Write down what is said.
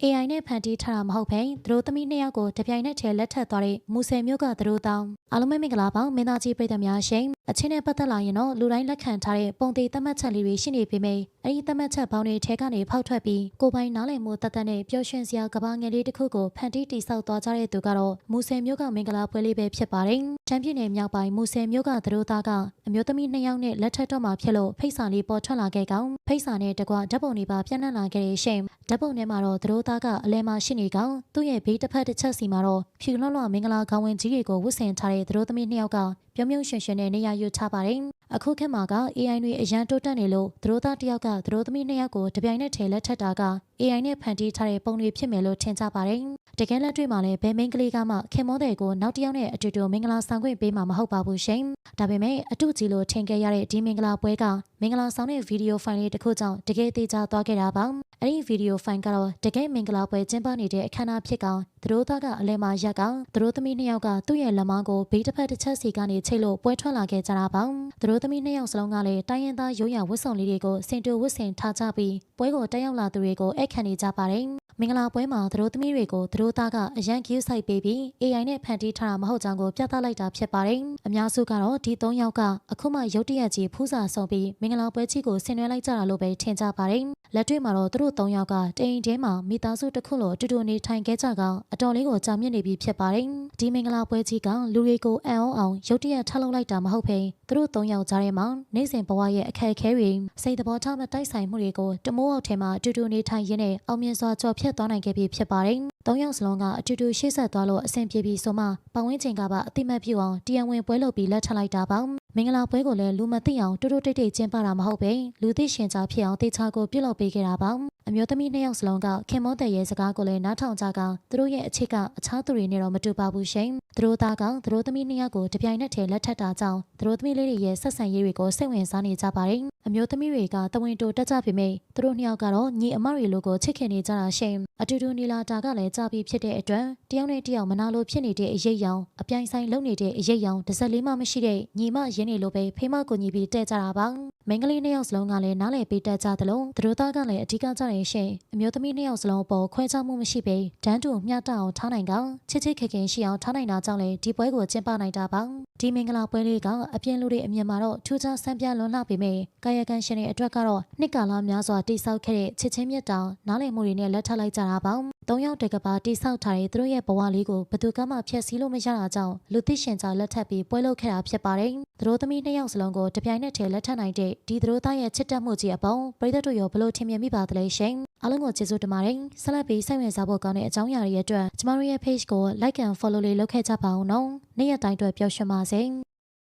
AI နဲ့ဖန်တီးထားတာမဟုတ်ဘဲသူတို့သမီးနှစ်ယောက်ကိုတပြိုင်နက်တည်းလက်ထပ်သွားတဲ့မူဆယ်မျိုးကသူတို့တောင်းအားလုံးပဲမင်္ဂလာပါမင်းသားကြီးပြည်သူများရှင်အချင်းနဲ့ပတ်သက်လာရင်တော့လူတိုင်းလက်ခံထားတဲ့ပုံသေးသတ်မှတ်ချက်လေးတွေရှိနေပေမယ့်အဲဒီသတ်မှတ်ချက်ပေါင်းတွေထဲကနေဖောက်ထွက်ပြီးကိုပိုင်နားလည်မှုတတ်နဲ့ပျော်ရွှင်စရာကဘာငယ်လေးတစ်ခုကိုဖန်တီးတိဆောက်သွားကြတဲ့သူကတော့မူဆယ်မျိုးကမင်္ဂလာပွဲလေးပဲဖြစ်ပါတယ်။တမ်းပြည်နယ်မြောက်ပိုင်းမူဆယ်မျိုးကသူတို့သားကအမျိုးသမီးနှစ်ယောက်နဲ့လက်ထပ်တော့မှဖြစ်လို့ဖိတ်စာလေးပေါ်ထွက်လာခဲ့ကောင်ဖိတ်စာနဲ့တကွဓာတ်ပုံတွေပါပြန့်နှံ့လာခဲ့တဲ့ရှင်ဓာတ်ပုံထဲမှာတော့သူတို့သားကအလဲမှာရှိနေကောင်သူ့ရဲ့ဘေးတစ်ဖက်တစ်ချက်စီမှာတော့ဖြူလွှတ်လွှတ်မင်္ဂလာခေါင်းဝင်ကြီးတွေကိုဝတ်ဆင်ထားတဲ့သူတို့သမီးနှစ်ယောက်ကပြုံးပြုံးရွှင်ရွှင်နဲ့နေရာယူထားပါတယ်။အခုခေတ်မှာက AI တွေအရန်တိုးတက်နေလို့သူတို့သားတစ်ယောက်ကသူတို့သမီးနှစ်ယောက်ကိုတပြိုင်နက်တည်းလက်ထပ်တာက AI နဲ့ဖန်တီးထားတဲ့ပုံတွေဖြစ်မယ်လို့ထင်ကြပါတယ်။တကယ်လက်တွေ့မှာလည်းဘယ်မိန်းကလေးကမှခင်မောတဲ့ကိုနောက်တစ်ယောက်နဲ့အတူတူမင်္ဂလာဆောင်ခွင့်ပေးမှာမဟုတ်ပါဘူးရှင်။ဒါပေမဲ့အတူကြီးလို့ထင်ခဲ့ရတဲ့ဒီမင်္ဂလာပွဲကမင်္ဂလာဆောင်တဲ့ဗီဒီယိုဖိုင်လေးတစ်ခုကြောင့်တကယ်သေးချာသွားခဲ့တာပါ။အဲ့ဒီဗီဒီယိုဖိုင်ကတော့တကယ်မင်္ဂလာပွဲကျင်းပနေတဲ့အခမ်းအနားဖြစ်ကောင်သူတို့သားကအလဲမှာရက်ကောင်သူတို့သမီးနှစ်ယောက်ကသူ့ရဲ့လက်မောင်းကိုဘေးတစ်ဖက်တစ်ချက်စီကနေချိတ်လို့ပွဲထွက်လာခဲ့ကြတာပါသူတို့သမီးနှစ်ယောက်စလုံးကလည်းတိုင်းရင်းသားရိုးရာဝတ်စုံလေးတွေကိုစင်တူဝတ်ဆင်ထားကြပြီးပွဲကိုတက်ရောက်လာသူတွေကိုဧည့်ခံနေကြပါတယ်မင်္ဂလာပွဲမှာသူတို့သမီးတွေကိုသူတို့သားကအရန်ကျူးဆိုင်ပေးပြီး AI နဲ့ဖန်တီးထားတာမဟုတ်ကြောင်းကိုပြသလိုက်တာဖြစ်ပါတယ်အများစုကတော့ဒီ၃ယောက်ကအခုမှရုတ်တရက်ကြီးဖူးစာဆုံးပြီးမင်္ဂလာပွဲကြီးကိုဆင်နွှဲလိုက်ကြတာလို့ပဲထင်ကြပါတယ်လက်တွေ့မှာတော့သူတို့၃ယောက်ကတိမ်ထဲမှာမိသားစုတစ်ခုလိုအတူတူနေထိုင်ခဲ့ကြကအတော်လေးကိုကြာမြင့်နေပြီဖြစ်ပါတယ်ဒီမင်္ဂလာပွဲကြီးကလူတွေကိုအံ့ဩအောင်ရုတ်တရက်ထားလုပ်လိုက်တာမဟုတ်ဘဲသူတို့၃ယောက်ကြားထဲမှာနေစဉ်ဘဝရဲ့အခက်အခဲတွေစိတ်သဘောထားမတိုက်ဆိုင်မှုတွေကိုတမိုးအောက်ထဲမှာအတူတူနေထိုင်ရင်းနဲ့အောင်မြင်စွာကြော်ဖြတ်သွားနိုင်ခဲ့ပြီဖြစ်ပါတယ်၃ယောက်စလုံးကအတူတူရှေ့ဆက်သွားလို့အဆင်ပြေပြီးဆိုမှပတ်ဝန်းကျင်ကပါအတိမတ်ပြုအောင်တရားဝင်ပွဲလုပ်ပြီးလက်ထပ်လိုက်တာပါမင်္ဂလာပွဲကိုလည်းလူမသိအောင်တူတူတိတ်တိတ်ကျင်းပတာမဟုတ်ပဲလူသိရှင်ကြားဖြစ်အောင်တေချာကိုပြုလုပ်ပေးခဲ့တာပါအမျိုးသမီးနှစ်ယောက်စလုံးကခင်မောတဲ့ရဲ့စကားကိုလည်းနားထောင်ကြကောင်သူတို့ရဲ့အခြေကအခြားသူတွေနဲ့တော့မတူပါဘူးရှင်သူတို့သားကောင်သူတို့သမီးနှစ်ယောက်ကိုတပြိုင်နက်တည်းလက်ထပ်တာကြောင့်သူတို့သမီးလေးတွေရဲ့ဆက်ဆံရေးတွေကိုစိတ်ဝင်စားနေကြပါတယ်အမျိုးသမီးတွေကတဝင်းတိုတက်ကြပေမဲ့သူတို့နှစ်ယောက်ကတော့ညီအမတွေလိုကိုချစ်ခင်နေကြတာရှင်အတူတူနေလာတာကလည်းကြပြီးဖြစ်တဲ့အတွက်တယောက်နဲ့တယောက်မနာလိုဖြစ်နေတဲ့အရေးရောင်အပြိုင်ဆိုင်လုံနေတဲ့အရေးရောင်တစ်စက်လေးမှမရှိတဲ့ညီမရင်းနေလိုပဲဖေးမကိုညီပြီးတဲ့ကြတာပါမိန်းကလေးနှစ်ယောက်စလုံးကလည်းနားလည်ပေးတတ်ကြသလိုသူတို့သားကလည်းအဓိကကြတဲ့ရှင်အမျိုးသမီးနှစ်ယောက်စလုံးအပေါ်ခွဲခြားမှုမရှိပေတန်းတူမျှတအောင်ထားနိုင်ကောင်ချစ်ချစ်ခင်ခင်ရှိအောင်ထားနိုင်တာကြောင့်လည်းဒီပွဲကိုကျင်းပနိုင်တာပါဒီမင်္ဂလာပွဲလေးကအပြင်လူတွေအမြင်မှာတော့ထူးခြားဆန်းပြလွန်လှပေမဲ့ကာယကံရှင်တွေအတွက်ကတော့နှစ်ကာလများစွာတိဆောက်ခဲ့တဲ့ချစ်ချင်းမြတ်တာနားလည်မှုတွေနဲ့လက်ထပ်လိုက်ကြတာပါ၃ယောက်တကပါတိဆောက်ထားတဲ့သူတို့ရဲ့ဘဝလေးကိုဘယ်သူကမှဖျက်ဆီးလို့မရတာကြောင့်လူသိရှင်ကြားလက်ထပ်ပြီးပွဲလုပ်ခဲ့တာဖြစ်ပါတယ်သူတို့သမီးနှစ်ယောက်စလုံးကိုတပြိုင်နက်တည်းလက်ထပ်နိုင်တဲ့ဒီသူတို့သားရဲ့ချစ်တတ်မှုကြီးအပေါင်းပရိသတ်တို့ရောဘလို့ထင်မြင်မိပါသလဲရှင်အားလုံးကိုကျေးဇူးတင်ပါတယ်ဆက်လက်ပြီးစိတ်ဝင်စားဖို့ကောင်းတဲ့အကြောင်းအရာတွေအတွက်ကျမတို့ရဲ့ page ကို like and follow လေးလုပ်ခဲ့ကြပါဦးနော်နေ့ရက်တိုင်းအတွက်ပျော်ရွှင်ပါစေ